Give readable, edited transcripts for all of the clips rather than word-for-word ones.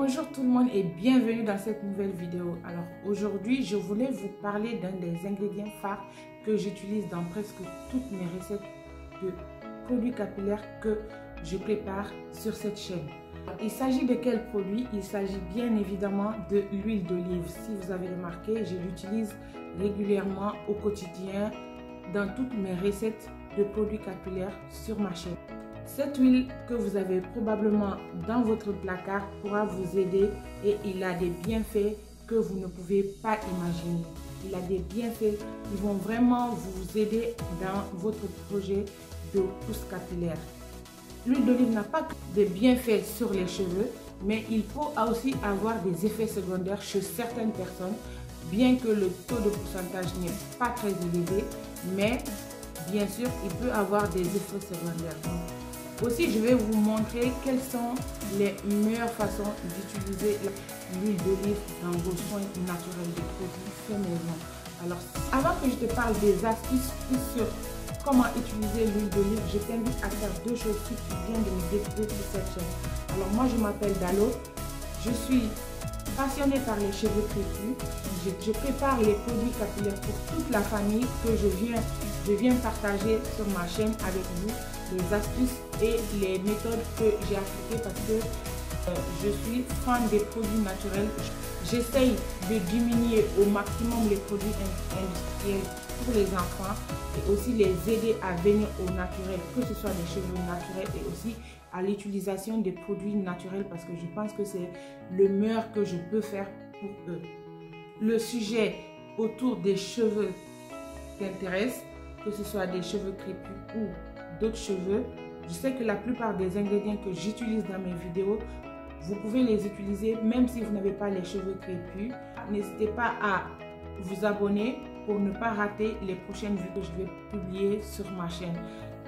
Bonjour tout le monde et bienvenue dans cette nouvelle vidéo. Alors aujourd'hui, je voulais vous parler d'un des ingrédients phares que j'utilise dans presque toutes mes recettes de produits capillaires que je prépare sur cette chaîne. Il s'agit de quel produit? Il s'agit bien évidemment de l'huile d'olive. Si vous avez remarqué, je l'utilise régulièrement au quotidien dans toutes mes recettes de produits capillaires sur ma chaîne. Cette huile que vous avez probablement dans votre placard pourra vous aider et il a des bienfaits que vous ne pouvez pas imaginer. Il a des bienfaits qui vont vraiment vous aider dans votre projet de pousse capillaire. L'huile d'olive n'a pas que des bienfaits sur les cheveux, mais il peut aussi avoir des effets secondaires chez certaines personnes, bien que le taux de pourcentage n'est pas très élevé, mais bien sûr, il peut avoir des effets secondaires. Aussi, je vais vous montrer quelles sont les meilleures façons d'utiliser l'huile d'olive dans vos soins naturels de produits faits maison. Alors, avant que je te parle des astuces sur comment utiliser l'huile d'olive, je t'invite à faire deux choses si tu viens de me découvrir sur cette chaîne. Alors, moi, je m'appelle Dalo. Je suis passionnée par les cheveux crépus. Je prépare les produits capillaires pour toute la famille que je viens partager sur ma chaîne avec vous, les astuces et les méthodes que j'ai appliquées parce que je suis fan des produits naturels. J'essaye de diminuer au maximum les produits industriels pour les enfants et aussi les aider à venir au naturel, que ce soit des cheveux naturels et aussi à l'utilisation des produits naturels parce que je pense que c'est le meilleur que je peux faire pour eux. Le sujet autour des cheveux t'intéresse, que ce soit des cheveux crépus ou d'autres cheveux. Je sais que la plupart des ingrédients que j'utilise dans mes vidéos, vous pouvez les utiliser même si vous n'avez pas les cheveux crépus. N'hésitez pas à vous abonner pour ne pas rater les prochaines vidéos que je vais publier sur ma chaîne.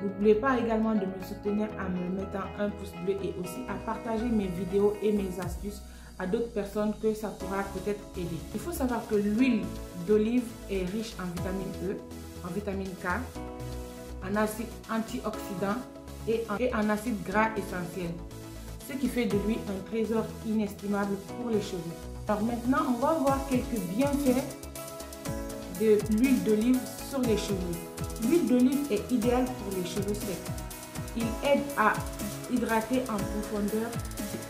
N'oubliez pas également de me soutenir en me mettant un pouce bleu et aussi à partager mes vidéos et mes astuces à d'autres personnes que ça pourra peut-être aider. Il faut savoir que l'huile d'olive est riche en vitamine E, en vitamine K, en acide antioxydant et en acide gras essentiel, ce qui fait de lui un trésor inestimable pour les cheveux. Alors maintenant, on va voir quelques bienfaits de l'huile d'olive sur les cheveux. L'huile d'olive est idéale pour les cheveux secs. Il aide à hydrater en profondeur,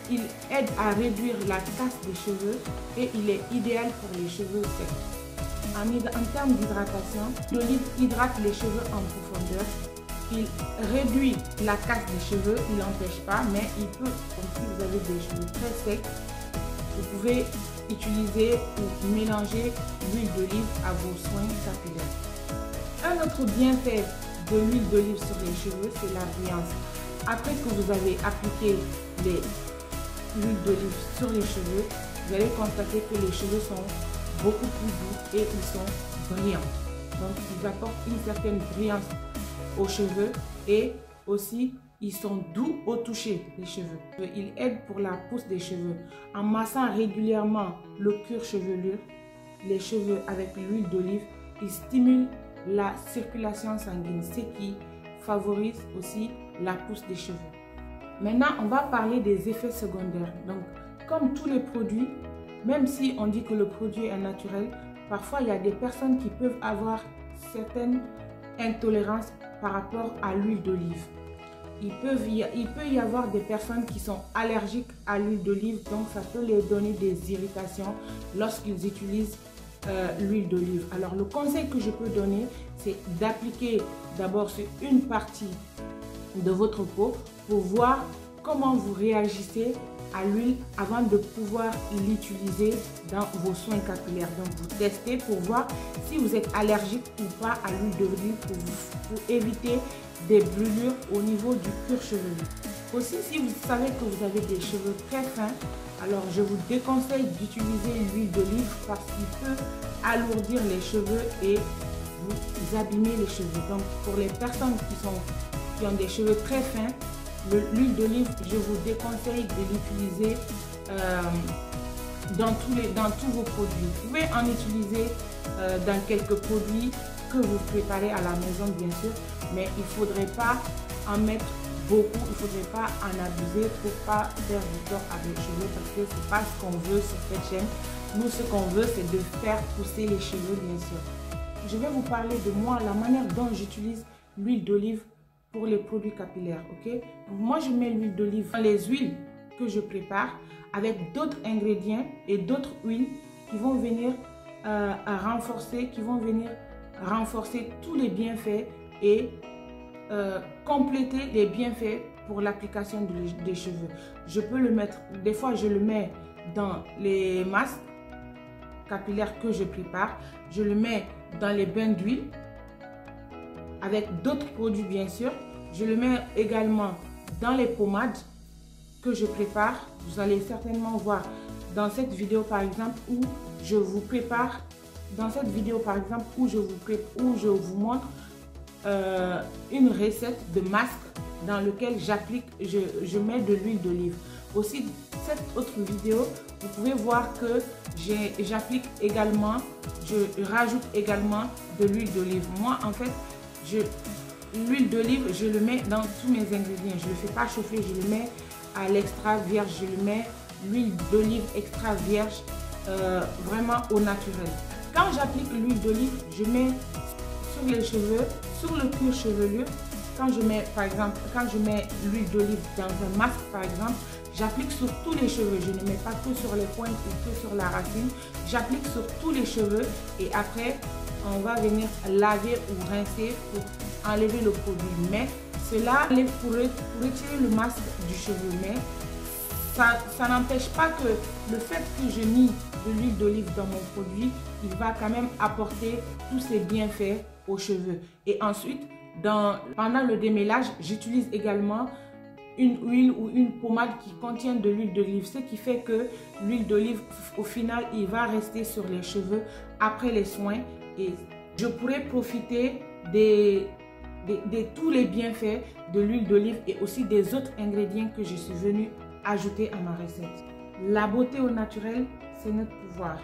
il aide à réduire la casse des cheveux et il est idéal pour les cheveux secs. En termes d'hydratation, l'olive hydrate les cheveux en profondeur. Il réduit la casse des cheveux, il n'empêche pas, mais il peut, comme si vous avez des cheveux très secs, vous pouvez utiliser ou mélanger l'huile d'olive à vos soins capillaires. Un autre bienfait de l'huile d'olive sur les cheveux, c'est la brillance. Après que vous avez appliqué l'huile d'olive sur les cheveux, vous allez constater que les cheveux sont beaucoup plus doux et ils sont brillants. Donc, ils apportent une certaine brillance aux cheveux et aussi ils sont doux au toucher, les cheveux. Ils aident pour la pousse des cheveux. En massant régulièrement le cuir chevelu, les cheveux avec l'huile d'olive, ils stimulent la circulation sanguine, ce qui favorise aussi la pousse des cheveux. Maintenant, on va parler des effets secondaires. Donc, comme tous les produits, même si on dit que le produit est naturel, parfois il y a des personnes qui peuvent avoir certaines intolérances par rapport à l'huile d'olive. Il peut y avoir des personnes qui sont allergiques à l'huile d'olive, donc ça peut leur donner des irritations lorsqu'ils utilisent l'huile d'olive. Alors le conseil que je peux donner, c'est d'appliquer d'abord sur une partie de votre peau pour voir comment vous réagissez à l'huile avant de pouvoir l'utiliser dans vos soins capillaires. Donc vous testez pour voir si vous êtes allergique ou pas à l'huile d'olive pour éviter des brûlures au niveau du cuir chevelu. Aussi, si vous savez que vous avez des cheveux très fins, alors je vous déconseille d'utiliser l'huile d'olive parce qu'il peut alourdir les cheveux et vous abîmer les cheveux. Donc pour les personnes qui ont des cheveux très fins, l'huile d'olive, je vous déconseille de l'utiliser dans tous vos produits. Vous pouvez en utiliser dans quelques produits que vous préparez à la maison, bien sûr, mais il ne faudrait pas en mettre beaucoup, il ne faudrait pas en abuser pour pas faire du tort à vos cheveux parce que c'est pas ce qu'on veut sur cette chaîne. Nous, ce qu'on veut, c'est de faire pousser les cheveux, bien sûr. Je vais vous parler de moi, la manière dont j'utilise l'huile d'olive pour les produits capillaires, ok? Donc, moi, je mets l'huile d'olive dans les huiles que je prépare avec d'autres ingrédients et d'autres huiles qui vont venir renforcer tous les bienfaits et compléter les bienfaits pour l'application des cheveux. Je peux le mettre, des fois je le mets dans les masques capillaires que je prépare, je le mets dans les bains d'huile avec d'autres produits bien sûr, je le mets également dans les pommades que je prépare. Vous allez certainement voir dans cette vidéo par exemple où je vous prépare, où je vous montre une recette de masque dans lequel je mets de l'huile d'olive. Aussi, cette autre vidéo, vous pouvez voir que j'applique également, je rajoute également de l'huile d'olive. Moi, en fait, l'huile d'olive, je le mets dans tous mes ingrédients. Je ne le fais pas chauffer, je le mets à l'extra vierge. Je le mets l'huile d'olive extra vierge, vraiment au naturel. Quand j'applique l'huile d'olive, je mets sur les cheveux, sur le cuir chevelu. Quand je mets, par exemple, quand je mets l'huile d'olive dans un masque, par exemple, j'applique sur tous les cheveux. Je ne mets pas que sur les pointes ou que sur la racine. J'applique sur tous les cheveux et après, on va venir laver ou rincer pour enlever le produit. Mais cela pour retirer le masque du cheveu. Mais ça n'empêche pas que le fait que je mis de l'huile d'olive dans mon produit, il va quand même apporter tous ces bienfaits aux cheveux. Et ensuite, pendant le démêlage, j'utilise également une huile ou une pommade qui contient de l'huile d'olive. Ce qui fait que l'huile d'olive, au final, il va rester sur les cheveux après les soins. Et je pourrais profiter de tous les bienfaits de l'huile d'olive et aussi des autres ingrédients que je suis venue ajouter à ma recette. La beauté au naturel, c'est notre pouvoir.